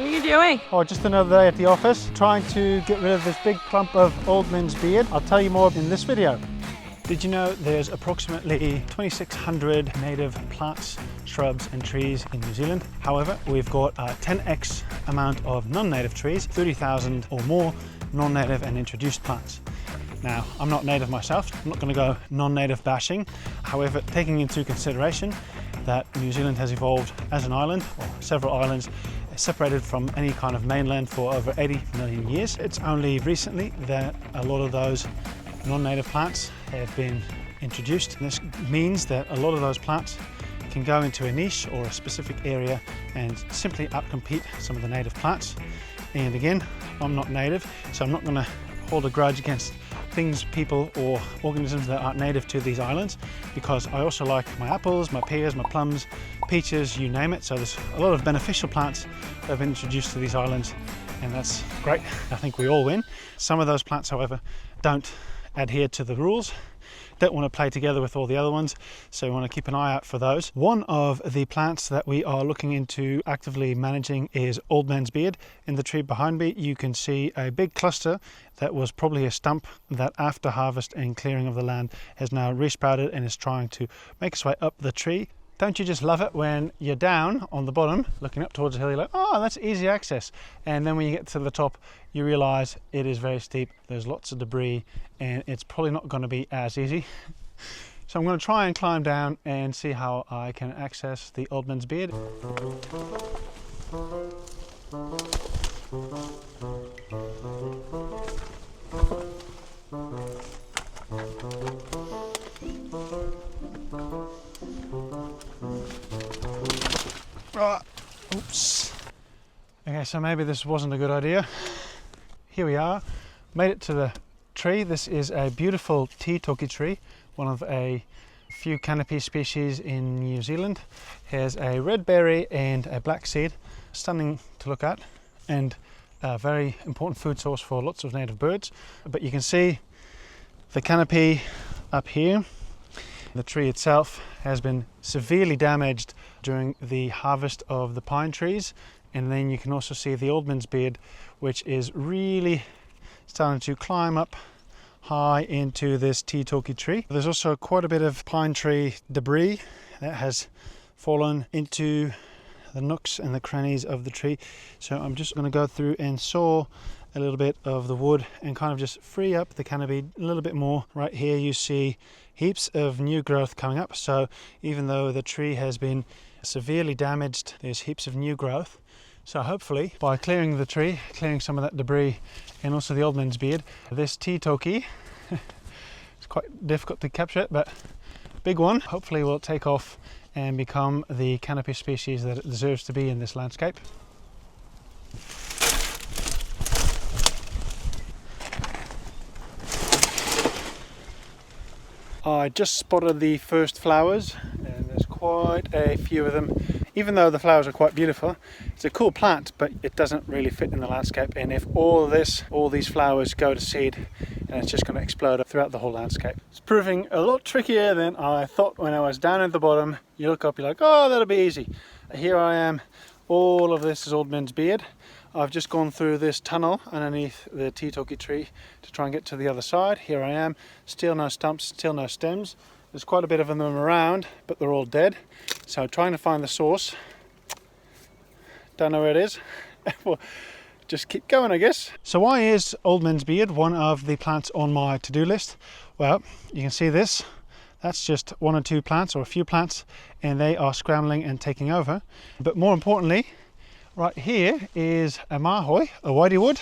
What are you doing? Oh, just another day at the office, trying to get rid of this big clump of old man's beard. I'll tell you more in this video. Did you know there's approximately 2,600 native plants, shrubs and trees in New Zealand? However, we've got a 10x amount of non-native trees, 30,000 or more non-native and introduced plants. Now, I'm not native myself, I'm not going to go non-native bashing. However, taking into consideration that New Zealand has evolved as an island, or several islands, separated from any kind of mainland for over 80 million years. It's only recently that a lot of those non-native plants have been introduced. And this means that a lot of those plants can go into a niche or a specific area and simply outcompete some of the native plants. And again, I'm not native, so I'm not going to hold a grudge against things, people or organisms that aren't native to these islands, because I also like my apples, my pears, my plums, peaches, you name it. So there's a lot of beneficial plants that have been introduced to these islands, and that's great. I think we all win. Some of those plants, however, don't adhere to the rules, don't want to play together with all the other ones, so we want to keep an eye out for those. One of the plants that we are looking into actively managing is old man's beard. In the tree behind me you can see a big cluster that was probably a stump that after harvest and clearing of the land has now resprouted and is trying to make its way up the tree. Don't you just love it when you're down on the bottom looking up towards the hill, you're like, oh, that's easy access, and then when you get to the top you realize it is very steep, there's lots of debris, and it's probably not going to be as easy. So I'm going to try and climb down and see how I can access the old man's beard. Oops. Okay, so maybe this wasn't a good idea. Here we are, made it to the tree. This is a beautiful tea toki tree, one of a few canopy species in New Zealand. Has a red berry and a black seed, stunning to look at, and a very important food source for lots of native birds. But you can see the canopy up here. The tree itself has been severely damaged during the harvest of the pine trees, and then you can also see the old man's beard, which is really starting to climb up high into this tea toki tree. There's also quite a bit of pine tree debris that has fallen into the nooks and the crannies of the tree, so I'm just going to go through and saw a little bit of the wood and kind of just free up the canopy a little bit more. Right here you see heaps of new growth coming up, so even though the tree has been severely damaged, there's heaps of new growth. So hopefully by clearing the tree, clearing some of that debris and also the old man's beard, this tea toki, it's quite difficult to capture it, but big one, hopefully will take off and become the canopy species that it deserves to be in this landscape. I just spotted the first flowers, and there's quite a few of them. Even though the flowers are quite beautiful, it's a cool plant, but it doesn't really fit in the landscape. And if all these flowers go to seed, and it's just going to explode throughout the whole landscape. It's proving a lot trickier than I thought when I was down at the bottom. You look up, you're like, oh, that'll be easy. Here I am, all of this is old man's beard. I've just gone through this tunnel underneath the tea toki tree to try and get to the other side. Here I am, still no stumps, still no stems. There's quite a bit of them around, but they're all dead. So trying to find the source. Don't know where it is. Well, just keep going, I guess. So why is old man's beard one of the plants on my to-do list? Well, you can see this. That's just one or two plants or a few plants, and they are scrambling and taking over. But more importantly, right here is a mahoi, a whitey wood,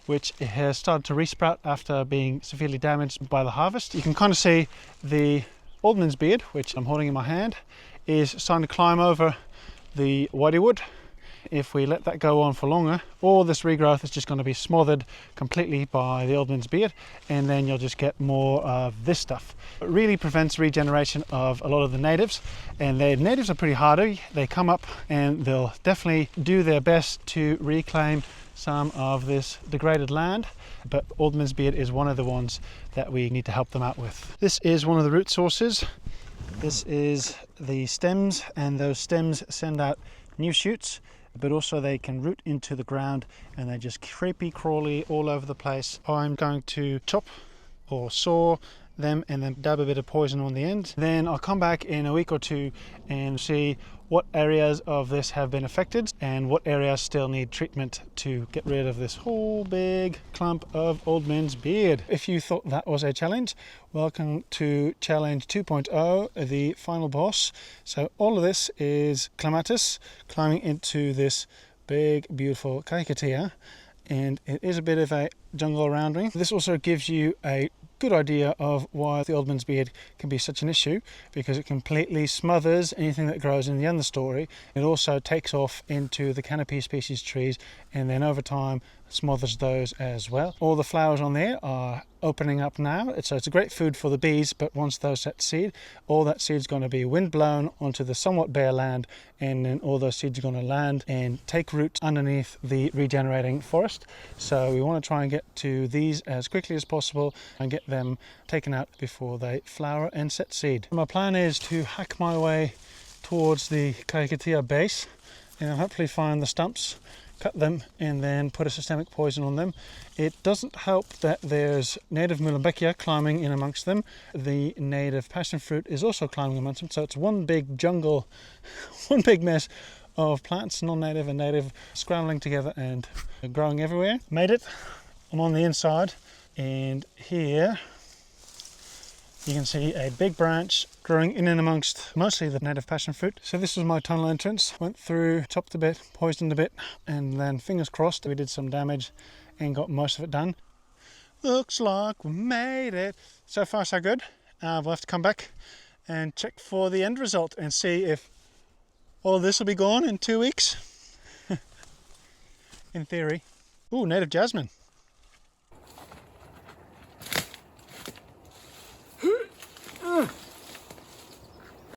which has started to resprout after being severely damaged by the harvest. You can kind of see the old man's beard, which I'm holding in my hand, is starting to climb over the whitey wood. If we let that go on for longer, all this regrowth is just going to be smothered completely by the old man's beard, and then you'll just get more of this stuff. It really prevents regeneration of a lot of the natives, and the natives are pretty hardy. They come up and they'll definitely do their best to reclaim some of this degraded land, but old man's beard is one of the ones that we need to help them out with. This is one of the root sources. This is the stems, and those stems send out new shoots, but also they can root into the ground and they're just creepy crawly all over the place. I'm going to chop or saw them and then dab a bit of poison on the end. Then I'll come back in a week or two and see what areas of this have been affected and what areas still need treatment to get rid of this whole big clump of old man's beard. If you thought that was a challenge, welcome to challenge 2.0, the final boss. So all of this is clematis climbing into this big beautiful Aotearoa, and it is a bit of a jungle around me. This also gives you a good idea of why the old man's beard can be such an issue, because it completely smothers anything that grows in the understory. It also takes off into the canopy species trees and then over time smothers those as well. All the flowers on there are opening up now, so it's a great food for the bees, but once those set seed, all that seed's going to be wind blown onto the somewhat bare land, and then all those seeds are going to land and take root underneath the regenerating forest. So we want to try and get to these as quickly as possible and get them taken out before they flower and set seed. My plan is to hack my way towards the Aotearoa base and hopefully find the stumps, cut them and then put a systemic poison on them. It doesn't help that there's native Mulumbekia climbing in amongst them. The native passion fruit is also climbing amongst them, so it's one big jungle, one big mess of plants, non-native and native, scrambling together and growing everywhere. Made it. I'm on the inside, and here you can see a big branch growing in and amongst mostly the native passion fruit. So this was my tunnel entrance. Went through, chopped a bit, poisoned a bit, and then fingers crossed we did some damage and got most of it done. Looks like we made it. So far so good. We'll have to come back and check for the end result and see if all of this will be gone in 2 weeks. In theory. Ooh, native jasmine.